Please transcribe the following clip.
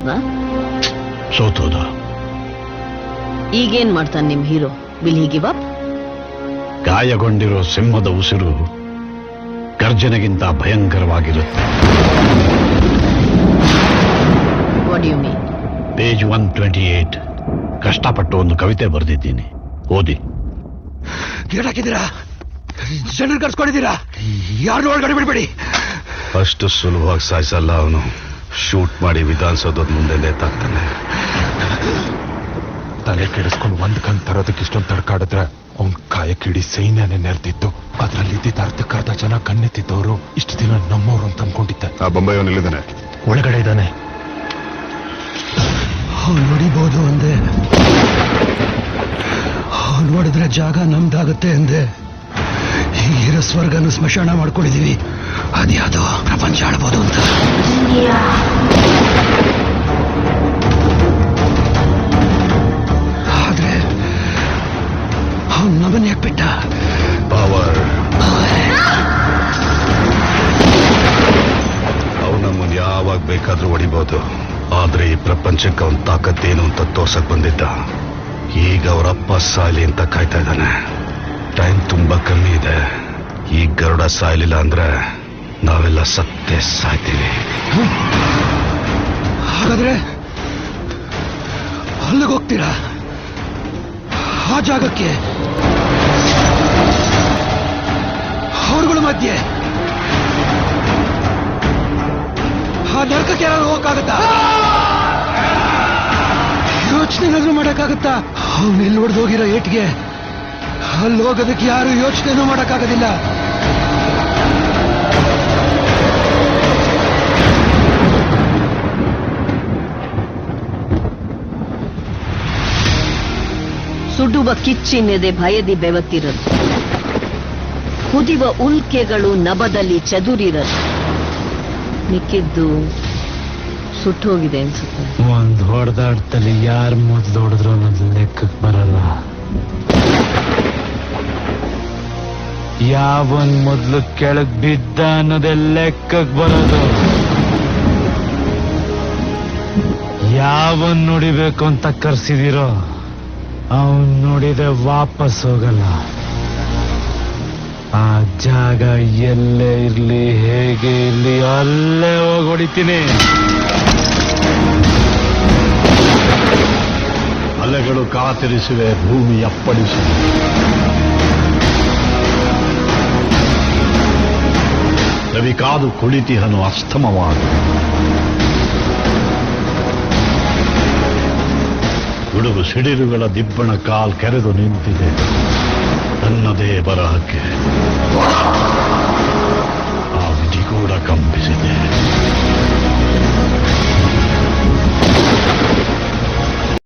ಚಾನ್ಸ್ನ? ಸೋತೋದ. ಈಗೇನ್ ಮಾಡ್ತಾನೆ ನಿಮ್ hero? Will he give up? ಗಾಯಗೊಂಡಿರೋ ಸಿಂಹದ ಉಸಿರು ಗರ್ಜನೆಗಿಂತ ಭಯಂಕರವಾಗಿರುತ್ತೆ. What do you mean? Page 128 ಕಷ್ಟಪಟ್ಟು ಒಂದು ಕವಿತೆ ಬರೆದಿದ್ದೀನಿ, ಓದಿ. ಹಾಕಿದ್ದೀರಾ? ಜನರು ಕರ್ಸ್ಕೊಂಡಿದ್ದೀರಾ? ಯಾರು ಒಳಗಡೆ ಬಿಡಬೇಡಿ. ಅಷ್ಟು ಸುಲಭವಾಗಿ ಸಾಯಿಸಲ್ಲ ಅವನು. ಶೂಟ್ ಮಾಡಿ ವಿಧಾನಸೌಧದ ಮುಂದೆ ನೇತಾಕ್ತಾನೆ. ತಲೆ ಕೆಡಿಸ್ಕೊಂಡು ಒಂದ್ ಕಣ್ ತರೋದಕ್ಕೆ ಇಷ್ಟೊಂದು ತಡ್ಕಾಡಿದ್ರೆ ಅವ್ನ್ ಕಾಯಕ್ಕಿಡೀ ಸೈನ್ಯನೇ ನೆರೆದಿತ್ತು. ಅದ್ರಲ್ಲಿ ಇದ್ದಿದ್ದ ಅರ್ಧಕ್ಕರ್ಧ ಜನ ಕಣ್ಣೆತ್ತಿದ್ದವರು ಇಷ್ಟು ದಿನ ನಮ್ಮವ್ರು ಅಂತ ಅನ್ಕೊಂಡಿದ್ದೆ. ಆ ಬೊಂಬೈ ಅವನಿಲ್ಲಿದ್ದಾನೆ, ಒಳಗಡೆ ಇದ್ದಾನೆ. ನೋಡಿಬಹುದು ಅಂದೆ, ನೋಡಿದ್ರೆ ಜಾಗ ನಮ್ದಾಗುತ್ತೆ ಅಂದೆ. ಈಗಿರೋ ಸ್ವರ್ಗನು ಸ್ಮಶಾನ ಮಾಡ್ಕೊಂಡಿದೀವಿ. ಅದ್ಯಾವುದೋ ಪ್ರಪಂಚ ಆಡ್ಬೋದು ಅಂತ. ಆದ್ರೆ ಅವನು ನಮ್ಮನ್ನ ಯಾಕೆ ಬಿಟ್ಟ? ಪವರ್. ಅವು ನಮ್ಮನ್ನು ಯಾವಾಗ ಬೇಕಾದ್ರೂ ಹೊಡಿಬಹುದು. ಆದ್ರೆ ಈ ಪ್ರಪಂಚಕ್ಕೆ ಅವನ ತಾಕತ್ತೇನು ಅಂತ ತೋರ್ಸಕ್ ಬಂದಿದ್ದ. ಈಗ ಅವರಪ್ಪ ಸಾಯ್ಲಿ ಅಂತ ಕಾಯ್ತಾ ಇದ್ದಾನೆ. ಟೈಮ್ ತುಂಬಾ ಕಮ್ಮಿ ಇದೆ. ಈ ಗರುಡ ಸಾಯ್ಲಿಲ್ಲ ಅಂದ್ರೆ ನಾವೆಲ್ಲ ಸತ್ತೇ ಸಾಯ್ತೀವಿ. ಹಾಗಾದ್ರೆ ಅಲ್ಲಿಗೆ ಹೋಗ್ತೀರಾ? ಆ ಜಾಗಕ್ಕೆ ಅವ್ರಗಳ ಮಧ್ಯೆ ಆ ನರಕಕ್ಕೆ ಯಾರು ಹೋಗಕ್ಕಾಗತ್ತಾ? ಯೋಚನೆನಾದ್ರೂ ಮಾಡಕ್ಕಾಗತ್ತಾ? ಅವ್ನು ಎಲ್ಲಿ ಹೊಡೆದೋಗಿರೋ ಏಟ್ಗೆ ಅಲ್ಲಿ ಹೋಗೋದಕ್ಕೆ ಯಾರು ಯೋಚನೆನೂ ಮಾಡಕ್ಕಾಗೋದಿಲ್ಲ. ಸುಡುವ ಕಿಚ್ಚಿನೆದೆ ಭಯದಿ ಬೆವತ್ತಿರದು, ಕುದಿವ ಉಲ್ಕೆಗಳು ನಭದಲ್ಲಿ ಚದುರಿರದು. ಮಿಕ್ಕಿದ್ದು ಸುಟ್ಟೋಗಿದೆ ಅನ್ಸುತ್ತೆ. ಒಂದ್ ಹೊಡೆದಾಡ್ತಲ್ಲಿ ಯಾರು ಮೊದ್ಲು ಹೊಡೆದ್ರು ಅನ್ನೋದು ಲೆಕ್ಕಕ್ಕೆ ಬರಲ್ಲ. ಯಾವನ್ ಮೊದ್ಲು ಕೆಳಗ್ ಬಿದ್ದ ಅನ್ನೋದೇ ಲೆಕ್ಕಕ್ಕೆ ಬರೋದು. ಯಾವನ್ ನೋಡಿಬೇಕು ಅಂತ ಕರ್ಸಿದಿರೋ ಅವನ್ ನೋಡಿದ್ರೆ ವಾಪಸ್ ಹೋಗಲ್ಲ. ಆ ಜಾಗ ಎಲ್ಲೇ ಇರ್ಲಿ, ಹೇಗೆ ಇರ್ಲಿ, ಅಲ್ಲೇ ಹೋಗಿ ಹೊಡಿತೀನಿ. ಅಲೆಗಳು ಕಾತಿರಿಸಿವೆ, ಭೂಮಿ ಅಪ್ಪಳಿಸಿವೆ. ರವಿ ಕಾದು ಕುಳಿತಿಹನು ಅಸ್ತಮವಾದ. ಗುಡುಗು ಸಿಡಿರುಗಳ ದಿಬ್ಬಣ ಕಾಲ್ ಕೆರೆದು ನಿಂತಿದೆ ನನ್ನದೇ ಬರಹಕ್ಕೆ.